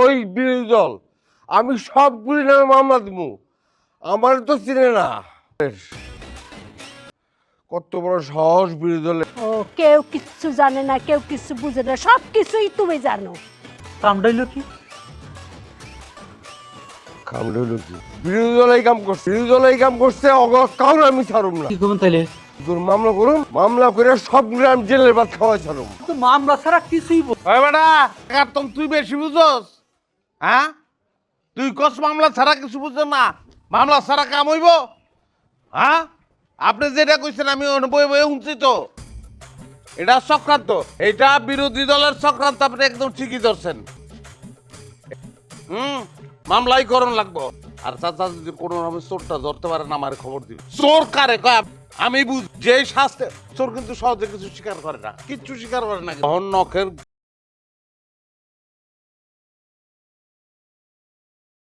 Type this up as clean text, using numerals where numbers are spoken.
ওই বিরোধী দল, আমি সবগুলি নামে মামলা দিব। আমার তো চিনে না, কত বড় সাহস বিরোধী দলে। ও কেউ কিচ্ছু জানে না, কেউ কিছু বুঝে না, সব কিছুই তুমি জানো। কামড়াইলো কি? কামড় হইল কি? বিরোধী দল এই কাম করছে, বিরোধী দল এই কাম করছে, কাউরে আমি ছাড়ুম না। কি করবেন তাইলে? তোর মামলা করুন, মামলা করে সবগুলো আমি জেলের ভাত খাওয়াই ছাড়ুম। তো মামলা ছাড়া কিছুই বেটা একদম তুই বেশি বুঝস। হ্যাঁ, তুই কস মামলা ছাড়া কিছু বুঝছ না? মামলা ছাড়া কাম হইব? হ্যাঁ, আপনি যেটা কইছেন আমি বই বই শুনছি তো। এটা চক্রান্ত, এটা বিরোধী দলের চক্রান্ত। আপনি একদম ঠিকই ধরছেন। মামলাই করণ লাগবো। আর চাচা যদি কোনো রকমের চোরটা ধরতে পারেন আমার খবর দিবে। চোর কারে কয় আমি বুঝ, যে শাস্তে চোর কিন্তু সহজে কিছু স্বীকার করে না, কিচ্ছু স্বীকার করে না। নখের